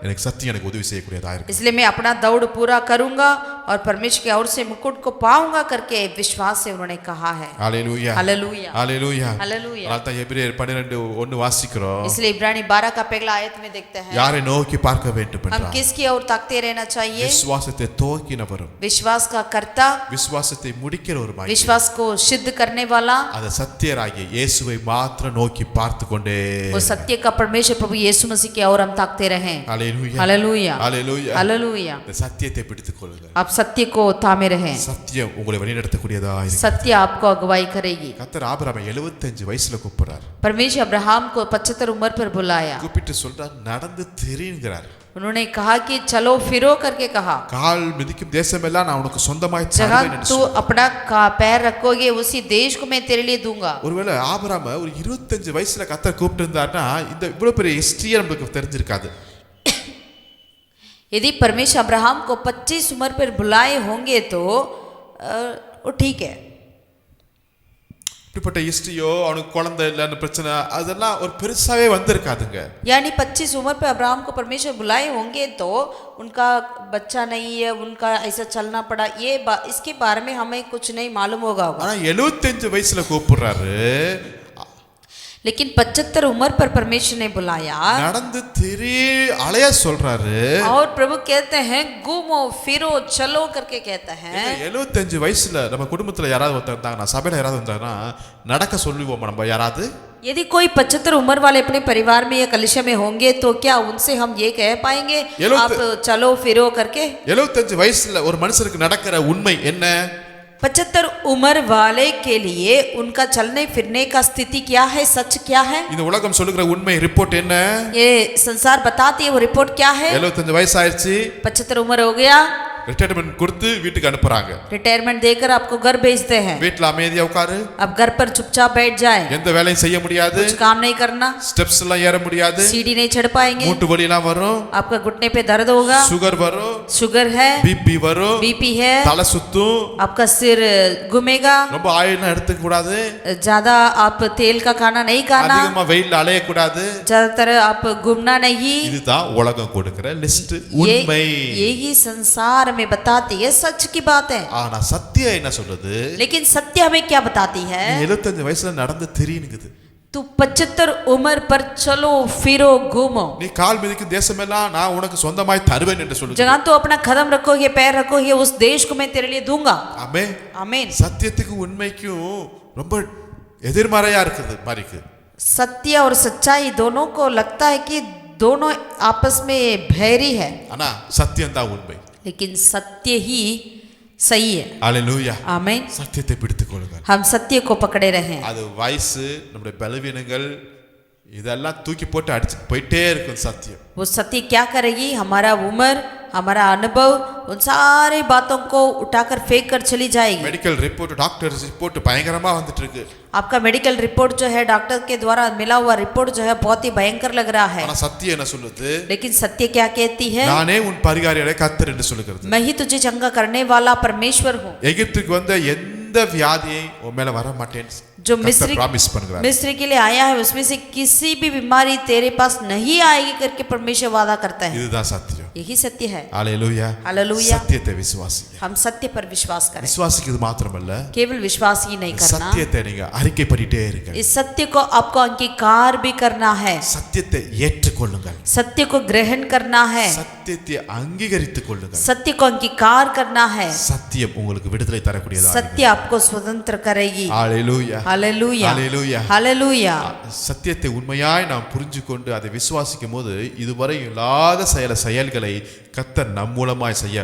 எனக்கு சத்தியம் எனக்கு உதவி செய்யக்கூடியதா இருக்கு. इसलिए मैं अपना दौड़ पूरा करूंगा और परमेश्वर की ओर से मुकुट को पाऊंगा करके विश्वास से उन्होंने कहा है. Hallelujah hallelujah hallelujah hallelujah. அதான் எபிரேயர் 12:1 வாசிக்கிறோம். इसलिए इब्रानी 12 का पहला आयत में देखते हैं யாரை நோக்கி பார்க்க வேண்டும் हम என்றால் किसकी ओर ताकते रहना चाहिए. விசுவாசத்தை துவக்கினவரும் विश्वास का कर्ता, விசுவாசத்தை முடிக்கிறவருமாய் विश्वास को सिद्ध करने वाला, அந்த சத்தியராகிய இயேசுவை மாத்திரம் நோக்கி பார்த்து கொண்டே वो सत्य का परमेश्वर प्रभु यीशु मसीह की ओर हम ताकते रहें. Hallelujah hallelujah hallelujah hallelujah. இந்த சத்தியத்தை பிடித்துக் கொள்ளுங்கள். आप सत्य को थामे रहें. சத்தியம் உங்களை வழிநடத்தக்கூடியதா இருக்கு. सत्य आपको अगुवाई करेगी. கர்த்தர் ஆபிரகாமை 75 வயசுல கூப்பிடுறார். परमेश्वर अब्राहम को 75 उम्र पर बुलाया. கூப்பிட்டு சொல்றார் நடந்து தெரியுங்கிறார். उन्होंने कहा कि चलो फिरो करके कहा, கால் மிதிக்கும் தேசமெல்லாம் நான் உனக்கு சொந்தமாய் जगह தருவேன் என்று तू சொன்னார். अपना पैर रखोगे उसी देश को मैं तेरे लिए दूंगा. ஒருவேளை ஆபிரகாம ஒரு 25 வயசுல கர்த்தர் கூப்பிட்டு இருந்தாருன்னா இந்த இவ்வளவு பெரிய ஹிஸ்டரியே நமக்கு தெரிஞ்சிருக்காது. यदि परमेश्वर अब्राहम को 25 उम्र पर बुलाए होंगे तो वो ठीक है. இப்படிப்பட்ட ஹிஸ்டரியோ அவனுக்கு குழந்தை இல்லைன்னு பிரச்சனை அதெல்லாம் ஒரு பெருசாவே வந்திருக்காதுங்க. यानी 25 उम्र पर अब्राहम को परमेश्वर बुलाए होंगे तो उनका बच्चा नहीं है, उनका ऐसा चलना पड़ा, ये इसके बारे में हमें कुछ नहीं मालूम होगा. ஆனா 75 வயசுல கூப்பிடுறாரு. लेकिन 75 उम्र पर परमेश्वर ने बुलाया நடந்து திரி அலைய சொல்றாரு. और प्रभु कहते हैं घूमो फिरो चलो करके कहते हैं. 75 वयசுல நம்ம குடும்பத்துல யாராவது ஒருத்தர் இருந்தாங்கன்னா சபையில யாராவது வந்தாங்கன்னா நடக்க சொல்லுவோம் நம்ம யாராவது. यदि कोई 75 उम्र वाले अपने परिवार में या कलीसिया में होंगे तो क्या उनसे हम ये कह पाएंगे आप चलो फिरो करके. 75 வயசுல ஒரு மனுஷனுக்கு நடக்கிற உண்மை என்ன? 75 उम्र वाले के लिए उनका चलने फिरने का स्थिति क्या है, सच क्या है? இந்த உலகம் சொல்லுகிற உண்மை ரிப்போர்ட் என்ன? ये संसार बताती है वो रिपोर्ट क्या है? 75 வயசு ஆயிடுச்சு, 75 उम्र हो गया, ரிட்டையர்மென்ட் கொடுத்து வீட்டுக்கு அனுப்புறாங்க. रिटायरमेंट देकर आपको घर भेजते हैं. வீட்ல அமைதியா உட்காரு, अब घर पर चुपचाप बैठ जाए, எந்த வேலையும் செய்ய முடியாது, कुछ काम नहीं करना, ஸ்டெப்ஸ் எல்லாம் ஏற முடியாது, सीढ़ी नहीं चढ़ पाएंगे, மூட்டு வலி எல்லாம் வரும், आपका घुटने पे दर्द होगा, சுகர் वரும், शुगर है, பிபி வரும், बीपी है, தலை சுத்தும், आपका सिर घूमेगा, ரொம்ப ஆயிலாம் எடுத்துக்க கூடாது, ज्यादा आप तेल का खाना नहीं खाना, அதிகமா வெயில்ல அலைய கூடாது, ज्यादातर आप घूमना नहीं. இதுதான் உலகம் கொடுக்கிற லிஸ்ட் உண்மை. यही संसार में बताती है, सच की बात है. ஆனா சத்தியம் என்ன சொல்லுது? लेकिन सत्य हमें क्या बताती है? 75 வயசுல நடந்து தெரியுங்குது. तू 75 उम्र पर चलो फिरो घूमो. நீ கால் மிதிக்கும் தேசமெல்லாம் நான் உனக்கு சொந்தமாய் தருவேன் என்று சொல்லுது. जहाँ तो अपना कदम रखोगे पैर रखोगे उस देश को मैं तेरे लिए दूंगा. ஆமென் आमीन. சத்தியத்துக்கு உண்மைக்கும் ரொம்ப எதிர்மறையா இருக்குது மாரிக்கு. सत्य और सच्चाई दोनों को लगता है कि दोनों आपस में भैरी है, ஆனா சத்தியம் தான் உண்மை. लेकिन सत्य ही सही है। ஹalleluya आमीन। சத்தியத்தை பிடித்துக் கொள்ளுங்கள் हम सत्य को पकड़े रहें। அது வயசு நம்முடைய பலவீனங்கள் இதெல்லாம் தூக்கி போட்டு அடிச்சு போயிட்டே இருக்கும் சத்தியம் वो सत्य क्या करेगी? हमारा उम्र, हमारा अनुभव, उन सारी बातों को उठाकर फेंक कर चली जाएगी। மெடிக்கல் ரிப்போர்ட் டாக்டர் ரிப்போர்ட் பயங்கரமா வந்துட்டு இருக்கு आपका मेडिकल रिपोर्ट जो है डॉक्टर के द्वारा मिला हुआ रिपोर्ट जो है बहुत ही भयंकर लग रहा है। ஆனா சத்தியம் என்ன சொல்லுது? लेकिन सत्य क्या कहती है? நானே உன் பரிகாரியாகிய கர்த்தர் என்று சொல்லுகிறது। मैं ही तुझे चंगा करने वाला परमेश्वर हूँ। எகிப்துக்கு வந்த எந்த வியாதியை உன் மேல வர மாட்டேன்னு जो मिस्री के लिए आया है उसमें से किसी भी बीमारी तेरे पास नहीं आएगी करके परमेश्वर वादा करता है। இதுதான் சத்தியம்। यही सत्य है। Hallelujah hallelujah. சத்தியத்தை விசுவாசிங்க। हम सत्य पर विश्वास करें। விசுவாசிக்கிறது மாத்திரமல்ல केवल विश्वास ही नहीं करना, சத்தியத்தை நீங்க அறிக்கை பண்ணிட்டே இருங்க। इस सत्य को आपको अंगीकार भी करना है। சத்தியத்தை ஏற்றுக்கொள்ளுங்கள்। सत्य को ग्रहण करना है। சத்தியத்தை அங்கீகரித்துக் கொள்ளுங்கள்। सत्य को अंगीकार करना है। சத்தியம் உங்களுக்கு விடுதலை தரக்கூடியதா सत्य आपको स्वतंत्र करेगी। Hallelujah hallelujah hallelujah hallelujah. சத்தியத்தை உண்மையாய் நாம் புரிஞ்சுக்கொண்டு அதை விசுவாசிக்கும் போது இதுவரை இல்லாத செயல்களை கர்த்தர் நம் மூலமாய் செய்ய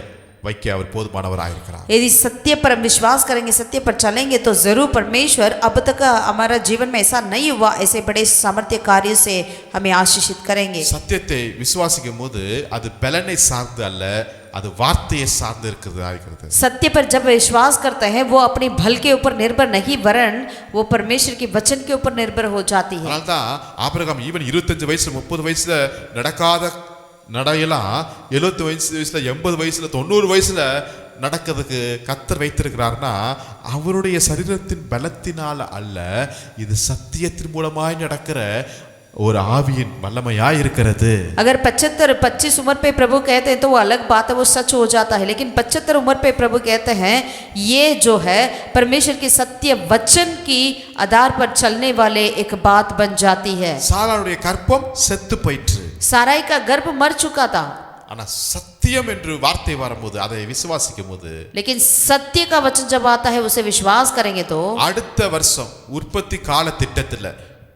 வைக்க அவர் போதுமானவராய் இருக்கிறார்। यदि सत्य पर हम विश्वास करेंगे, सत्य पर चलेंगे तो जरूर परमेश्वर अब तक हमारा जीवन में ऐसा नहीं हुआ ऐसे बड़े सामर्थ्य कार्यों से हमें आशीषित करेंगे। சத்தியத்தை விசுவாசிக்கும் போது அது பலனை சார்ந்து அல்ல, அது வார்த்தையை சார்ந்து இருக்கிறது। सत्य पर जब विश्वास करते हैं वो अपने बल के ऊपर निर्भर नहीं वरन वो परमेश्वर के वचन के ऊपर निर्भर हो जाती है। அதனால தான் ஆபிரகாம் ஈவன் 25 வயசுல 30 வயசுல நடக்காத நடையெல்லாம் 70 வயசுல 80 வயசுல 90 வயசுல நடக்கிறதுக்கு கர்த்தர் வைத்திருக்கிறார்னா அவருடைய சரீரத்தின் பலத்தினால அல்ல, இது சத்தியத்தின் மூலமாய் நடக்கிற ஒரு ஆவியின் வல்லமையாய் இருக்கிறது। अगर 75-25 उम्र पे प्रभु कहते हैं तो वो अलग बात है, वो सच हो जाता है। लेकिन 75 उम्र पे प्रभु कहते हैं ये जो है परमेश्वर के सत्य वचन की आधार पर चलने वाले एक बात बन जाती है। சாராளுடைய கர்ப்பம் செத்து போயிற்று, साराई का गर्भ मर चुका था। ஆனா சத்தியம் என்று வார்த்தை வரும்போது அதை விசுவாசிக்கும் போது, लेकिन सत्य का वचन जब आता है उसे विश्वास करेंगे तो அடுத்த வருஷம் உற்பத்தி கால திட்டத்துல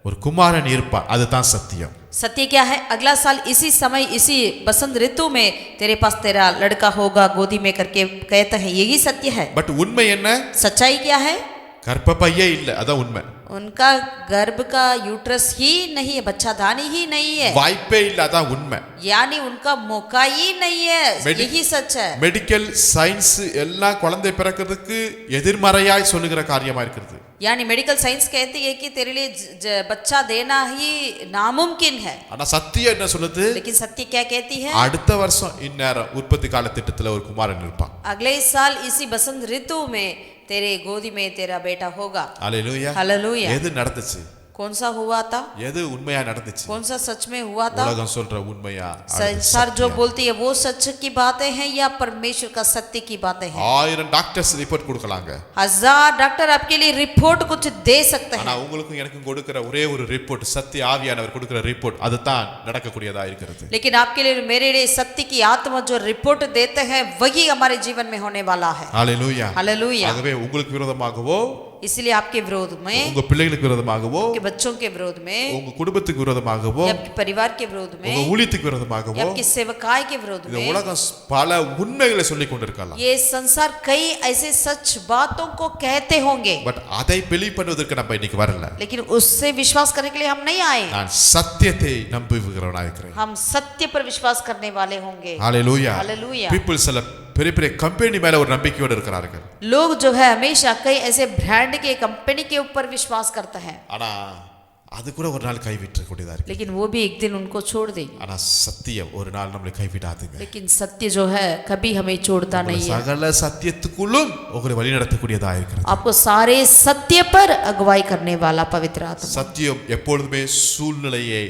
ஒரு குமாரன் இருப்பான், அதுதான் சத்தியம்। सत्य क्या है? अगला साल इसी समय इसी बसंत ऋतु में तेरे पास तेरा लड़का होगा गोदी में करके कहते हैं, यही सत्य है। பட் உண்மை என்ன? सच्चाई क्या है? கர்ப்பப்பையே இல்ல, அதான் உண்மை। उनका गर्भ का यूट्रस ही नहीं है, बच्चादानी ही नहीं है, வாய்ப்பே இல்ல, அதான் உண்மை। यानी उनका मौका ही नहीं है, यही सच है। மெடிக்கல் சயின்ஸ் எல்லாம் குழந்தை பிறக்கிறதுக்கு எதிர்மறையாய் சொல்லுகிற காரியமா இருக்கிறது। यानी मेडिकल साइंस कहती है कि तेरे लिए बच्चा देना ही नामुमकिन है। ஆனா சத்தியம் என்ன சொல்லுது? लेकिन सत्य क्या कहती है? அடுத்த வருஷம் இந்நேரம் உற்பத்தி கால திட்டத்துல ஒரு குமாரன் இருப்பான்। अगले साल इसी बसंत ऋतु में तेरे गोदी में तेरा बेटा होगा। Hallelujah hallelujah. எது நடந்துச்சு? कौन सा हुआ था? எது உண்மையா நடந்துச்சு? कौन सा सच में हुआ था? உலகம் சொல்ற உண்மையா? संसार जो बोलती है वो सच की बातें हैं या परमेश्वर का सत्य की बातें हैं? 1000 டாக்டர்ஸ் ரிப்போர்ட் கொடுக்கலாங்க, 1000 डॉक्टर आपके लिए रिपोर्ट कुछ दे सकते ஆனா हैं। உங்களுக்கும் எனக்கும் கொடுக்கிற ஒரே ஒரு ரிப்போர்ட், சத்திய ஆவியானவர் கொடுக்கிற ரிப்போர்ட், அதுதான் நடக்கக்கூடியதா இருக்கிறது। लेकिन आपके लिए मेरे लिए सत्य की आत्मा जो रिपोर्ट देते हैं वही हमारे जीवन में होने वाला है। Hallelujah hallelujah. ஆகவே உங்களுக்கு விரோதமாகவோ, इसलिए आपके विरोध में, உங்க பிள்ளைகளுக்கு விரோதமாகவோ, आपके बच्चों के विरोध में, உங்க குடும்பத்துக்கு விரோதமாகவோ, या आपके परिवार के विरोध में, உங்க ஊழியத்துக்கு या விரோதமாகவோ आपकी सेवकाई के विरोध இந்த में உலகம் பல உண்மைகளை சொல்லிக் கொண்டிருக்கலாம்। ये संसार कई ऐसे सच बातों को कहते होंगे, பட் அதை பிலீவ் பண்ணுவதற்கு நம்ம இன்னைக்கு வரல। लेकिन उससे विश्वास करने के लिए हम नहीं आए। நான் சத்தியத்தை நம்புகிறவனாய் இருக்கிறேன்। हम सत्य पर विश्वास करने वाले होंगे। Hallelujah hallelujah. people சில பெரிய பெரிய கம்பெனி மேல ஒரு நம்பிக்கையோடு இருக்கிறார்கள்। लोग जो है हमेशा कई ऐसे ब्रांड के कंपनी के ऊपर विश्वास करते हैं, ஆனா அது கூட ஒரு நாள் கைவிட்ட கூடியதா இருக்கு। लेकिन वो भी एक दिन उनको छोड़ देगी। ஆனா சத்தியம் ஒரு நாள் நம்மளை கைவிடாதுங்க। लेकिन सत्य जो है कभी हमें छोड़ता नहीं है। சகல சத்தியத்துக்குள்ளும் உங்களை வழி நடத்தக்கூடியதா இருக்கிறது। आपको सारे सत्य पर अगुवाई करने वाला पवित्र आत्मा। சத்தியம் எப்பொழுதுமே சூழ்நிலையை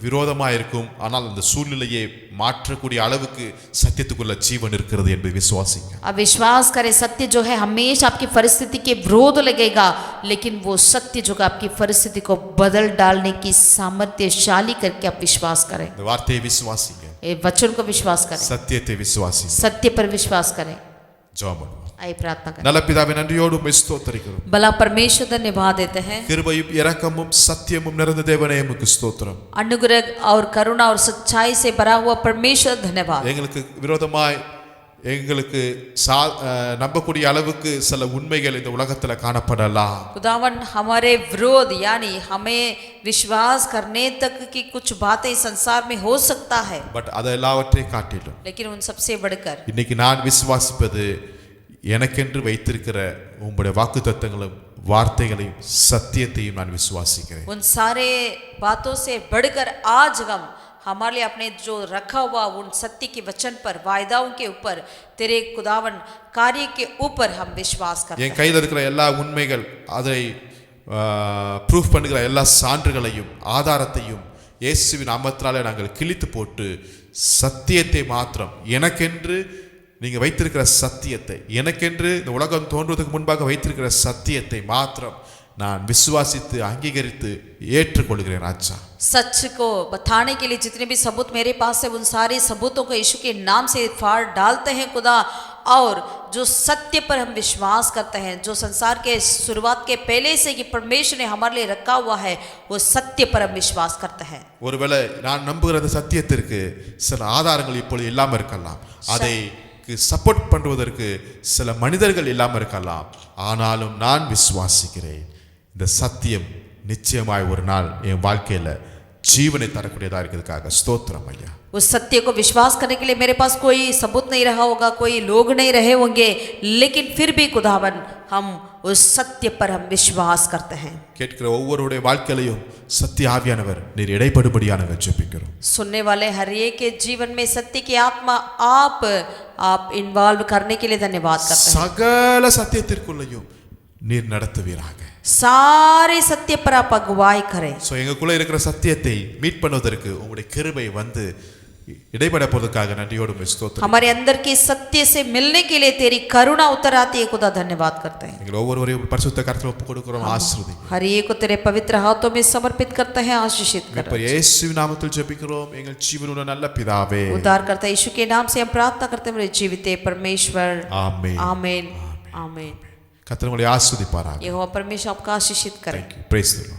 விரோதமா இருக்கும், ஆனால் அந்த சூழ்நிலையை மாற்றக்கூடிய அளவுக்கு சத்தியத்துக்குள்ள ஜீவன் இருக்கிறது என்பதை விசுவாசிங்க। अब विश्वास करें, सत्य जो है हमेशा आपकी परिस्थिति के विरोध लगेगा, लेकिन वो सत्य जो है आपकी परिस्थिति को बदल डालने की सामर्थ्यशाली करके आप विश्वास करें। இந்த வார்த்தையை விசுவாசிங்க, ये वचन को विश्वास करें, சத்தியத்தை விசுவாசிங்க। सत्य पर विश्वास करें। ஜெபம் பண்ணுவோம்। आइए प्रार्थना करें। நல்ல பிதாவே, நன்றியோடு உம்மை ஸ்தோத்திரிக்கிறோம்। भला परमेश्वर धन्यवाद देते हैं। கிருபையும் இரக்கமும் சத்தியமும் நிறைந்த தேவனே உமக்கு ஸ்தோத்திரம்। अनुग्रह और करुणा और सच्चाई से भरा हुआ परमेश्वर धन्यवाद। எங்களுக்கு விரோதமாய் எங்களுக்கு நம்பக்கூடிய அளவுக்கு சில உண்மைகள் இந்த உலகத்துல காணப்படலாம். खुदावन हमारे विरोध यानी हमें विश्वास करने तक की कुछ बातें संसार में हो सकता है, பட் அதை எல்லாவற்றையும் காட்டிலும் लेकिन उन सबसे बढ़कर இன்னைக்கு நான் விசுவாசிப்பது எனக்கென்று வைத்திருக்கிற உங்களுடைய வாக்குத்தத்தங்களும் வார்த்தைகளையும் சத்தியத்தையும் நான் விசுவாசிக்கிறேன். उन सारे बातों से बढ़कर आज हम हमारे लिए अपने जो रखा हुआ उन सत्य के वचन पर, वायदाओं के ऊपर, तेरे खुदावन कार्य के ऊपर हम विश्वास करते हैं. என் கையில் இருக்கிற எல்லா உண்மைகள், அதை ப்ரூஃப் பண்ணுகிற எல்லா சான்றுகளையும் ஆதாரத்தையும் இயேசுவின் நாமத்தினாலே நாங்கள் கிழித்து போட்டு சத்தியத்தை மாத்திரம், எனக்கென்று நீங்க வைத்திருக்கிற சத்தியத்தை, எனக்கென்று இந்த உலகம் தோன்றுவதற்கு முன்பாக வைத்திருக்கிற சத்தியத்தை மாத்திரம் நான் விசுவாசித்து அங்கீகரித்து ஏற்றுக்கொள்கிறேன் ராஜா. सच को बताने के लिए जितने भी सबूत मेरे पास है, उन सारे सबूतों को यीशु के नाम से फाड़ डालते हैं खुदा, और जो सत्य पर हम विश्वास करते हैं, जो संसार के शुरुआत के पहले से कि परमेश्वर ने हमारे लिए रखा हुआ है, वो सत्य पर हम विश्वास करते हैं. ஒருவேளை நான் நம்புகிற அந்த சத்தியத்திற்கு சில ஆதாரங்கள் இப்பொழுது இல்லாமல் இருக்கலாம், அதை சப்போர்ட் பண்ணுவதற்கு சில மனிதர்கள் இல்லாமல் இருக்கலாம், ஆனாலும் நான் விசுவாசிக்கிறேன் இந்த சத்தியம் நிச்சயமாய் ஒரு நாள் என் வாழ்க்கையில जीवने தரக்கூடியதா இருக்கிறதுக்காக ஸ்தோத்திரம் ஐயா. उस सत्य को विश्वास करने के लिए मेरे पास कोई सबूत नहीं रहा होगा, कोई लोग नहीं रहे होंगे, लेकिन फिर भी खुदावन हम उस सत्य पर हम विश्वास करते हैं. கேட்கிற ஒவ்வொருடைய வாழ்க்கையிலும் சத்திய ஆவியானவர் நீர் இடைப்படும்படியாக ஜெபிக்கிறோம். सुनने वाले हर एक के जीवन में सत्य की आत्मा आप इन्वॉल्व करने के लिए धन्यवाद करते हैं. சகல சத்தியத்திற்குள்ளேயும் நீர் நடத்துவீராக. सारे सत्य पर आप अगुवाई करें. சோ எங்களுக்குள்ள இருக்கிற சத்தியத்தை மீட் பண்ணுவதற்கு உங்களுடைய கிருபை வந்து இடைப்பட போவதற்காக நன்றியோடு ஸ்தோத்திரம். हमारे अंदर की सत्य से मिलने के लिए तेरी करुणा उतर आती है खुदा, धन्यवाद करते हैं. எங்கள் ஒவ்வொருவரையும் பரிசுத்த கரத்தில் ஒப்புக்கொடுக்கிறோம், ஆசீர்வதி. हर एक को तेरे पवित्र हाथों में समर्पित करते हैं, आशीषित कर. पर இயேசுவின் நாமத்தில் ஜெபிக்கிறோம் எங்கள் ஜீவனுள்ள நல்ல பிதாவே. उद्धार करता यीशु के नाम से हम प्रार्थना करते हैं मेरे जीवित परमेश्वर. आमीन आमीन आमीन. கர்த்தர் உங்களை ஆசீர்வதிப்பாராக. यहोवा परमेश्वर आपका आशीषित करे. Praise the Lord.